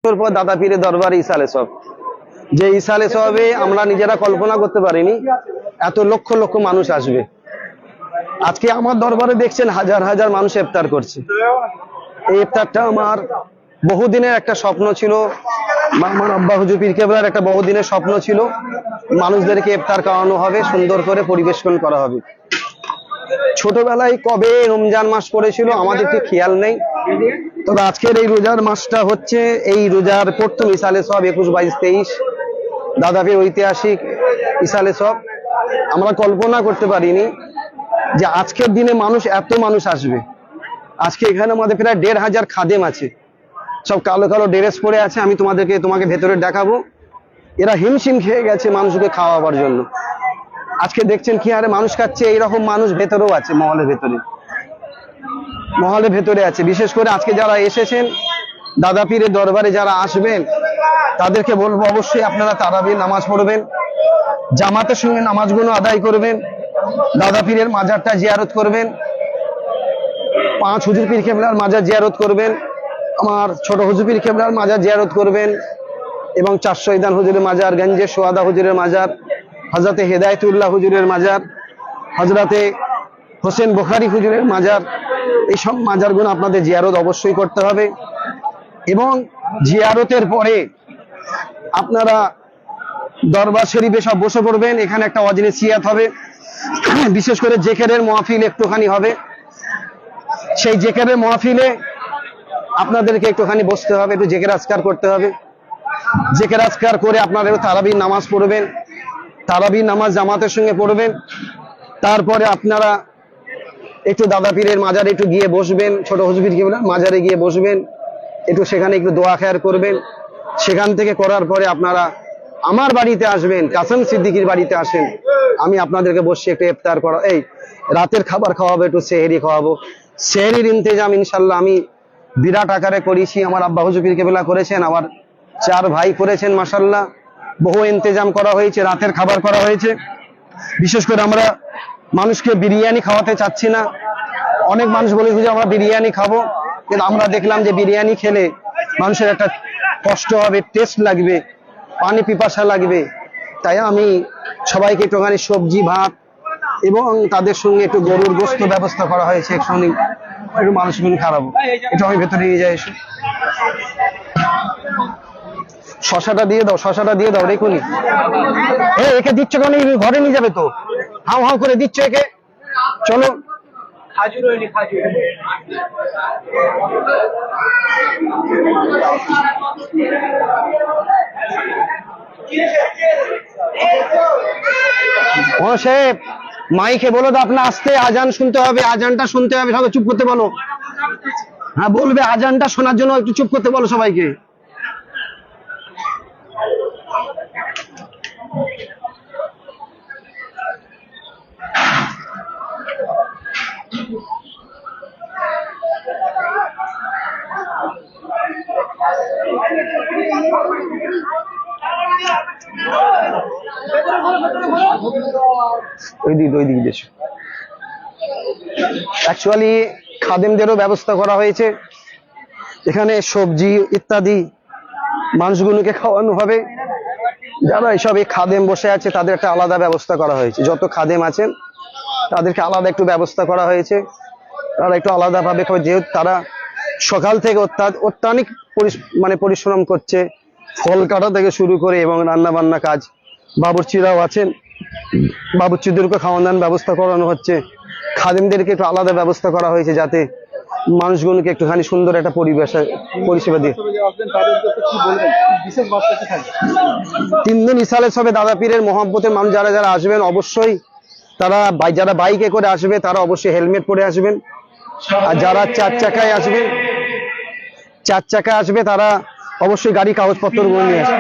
পর দাদা পীরের দরবারে ইসালে সব, যে ইসালে সবে আমরা নিজেরা কল্পনা করতে পারিনি এত লক্ষ লক্ষ মানুষ আসবে। আজকে আমার দরবারে দেখছেন হাজার হাজার মানুষ ইফতার করছে। এই ইফতারটা আমার বহুদিনের একটা স্বপ্ন ছিল, আমার আব্বা হুজুর পীর কেবলার একটা বহুদিনের স্বপ্ন ছিল, মানুষদেরকে ইফতার খাওয়ানো হবে, সুন্দর করে পরিবেশন করা হবে। ছোটবেলায় কবে রমজান মাস পড়েছিল আমাদের কি খেয়াল নেই, তবে আজকের এই রোজার মাসটা হচ্ছে এই রোজার প্রথম ইসালে সব 21, 22, 23 দাদা পীর ঐতিহাসিক ইসালে সব। আমরা কল্পনা করতে পারিনি যে আজকের দিনে এত মানুষ আসবে। আজকে এখানে আমাদের প্রায় 1,500 খাদেম আছে, সব কালো কালো ড্রেস পরে আছে। আমি তোমাকে ভেতরে দেখাবো। এরা হিমশিম খেয়ে গেছে মানুষকে খাওয়াবার জন্য। আজকে দেখছেন কি হারে মানুষ খাচ্ছে। এইরকম মানুষ ভেতরেও আছে, মহলের ভেতরে আছে। বিশেষ করে আজকে যারা এসেছেন দাদা পীরের দরবারে, যারা আসবেন তাদেরকে বলবো অবশ্যই আপনারা তারাবির নামাজ পড়বেন, জামাতের সঙ্গে নামাজগুলো আদায় করবেন, দাদা পীরের মাজারটা জিয়ারত করবেন, 5 হুজুর পীর কেবলার মাজার জিয়ারত করবেন, আমার ছোট হুজুর পীর কেবলার মাজার জিয়ারত করবেন, এবং 4 শহীদান হুজুরের মাজার, গঞ্জে সোহাদা হুজুরের মাজার, হযরতে হেদায়েতুল্লাহ হুজুরের মাজার, হযরতে হোসেন বুখারী হুজুরের মাজার, এইসব মাজারগুলো আপনাদের জিয়ারত অবশ্যই করতে হবে। এবং জিয়ারতের পরে আপনারা দরবার শরীফে সব বসে পড়বেন। এখানে একটা ওয়াজনিসিয়াত হবে, বিশেষ করে জেকেরের মাহফিল একটুখানি হবে। সেই জেকেরের মাহফিলে আপনাদেরকে একটুখানি বসতে হবে, একটু জেকের আজকার করতে হবে। জেকের আজকার করে আপনারা একটু তারাবির নামাজ পড়বেন, তারাবির নামাজ জামাতের সঙ্গে পড়বেন। তারপরে আপনারা একটু দাদা পীরের মাজারে একটু গিয়ে বসবেন, ছোট হুজুর পীর কেবলার মাজারে গিয়ে বসবেন, একটু সেখানে একটু দোয়া খেয়ার করবেন। সেখান থেকে করার পরে আপনারা আমার বাড়িতে আসবেন, কাসেম সিদ্দিকীর বাড়িতে আসেন। আমি আপনাদেরকে বসে একটু ইফতার করা, এই রাতের খাবার খাওয়াবো, একটু সেহরি খাওয়াবো। সেহরির ইন্তেজাম ইনশাল্লাহ আমি বিরাট আকারে করেছি। আমার আব্বা হুজুর পীর কেবলা করেছেন, আমার 4 ভাই করেছেন, মাশাআল্লাহ বহু ইন্তেজাম করা হয়েছে, রাতের খাবার করা হয়েছে। বিশেষ করে আমরা মানুষকে বিরিয়ানি খাওয়াতে চাচ্ছি না। অনেক মানুষ বলে যে আমরা বিরিয়ানি খাবো, কিন্তু আমরা দেখলাম যে বিরিয়ানি খেলে মানুষের একটা কষ্ট হবে, টেস্ট লাগবে, পানি পিপাসা লাগবে। তাই আমি সবাইকে একটুখানি সবজি ভাত এবং তাদের সঙ্গে একটু গরুর গোস্ত ব্যবস্থা করা হয়েছে, একসঙ্গে একটু মানুষগুলো খাওয়াবো। একটু আমি ভেতরে নিয়ে যাই, এসে শশাটা দিয়ে দাও রেখুনি। একে দিচ্ছ কেন? ঘরে নিয়ে যাবে তো, হাও হাও করে দিচ্ছ একে। চলো সাহেব, মাইকে বলো তো আপনার আসতে, আজান শুনতে হবে, আজানটা শুনতে হবে, সবাই চুপ করতে বলো। হ্যাঁ বলবে, আজানটা শোনার জন্য একটু চুপ করতে বলো সবাইকে। ওই দিক দেশ অ্যাকচুয়ালি খাদেমদেরও ব্যবস্থা করা হয়েছে। এখানে সবজি ইত্যাদি মানুষগুলোকে খাওয়ানো হবে। যারা এইসব এই খাদেম বসে আছে তাদের একটা আলাদা ব্যবস্থা করা হয়েছে। যত খাদেম আছেন তাদেরকে আলাদা একটু ব্যবস্থা করা হয়েছে। তারা একটু আলাদা ভাবে খাবে, যেহেতু তারা সকাল থেকে অত্যাধিক পরিশ্রম করছে, ফল কাটা থেকে শুরু করে এবং রান্না বান্না কাজ। বাবুর্চিরাও আছেন, বাবুর্চিদেরকে খাওয়ান দাওয়ার ব্যবস্থা করানো হচ্ছে। খাদেমদেরকে একটু আলাদা ব্যবস্থা করা হয়েছে যাতে মানুষগুলোকে একটুখানি সুন্দর একটা পরিষেবা দিয়ে। 3 দিন ইসালে সবে দাদা পীরের মহব্বতের মানুষ যারা যারা আসবেন অবশ্যই যারা বাইকে করে আসবে তারা অবশ্যই হেলমেট পরে আসবেন। আর যারা 4 চাকায় আসবে তারা অবশ্যই গাড়ি কাগজপত্র নিয়ে আসবে।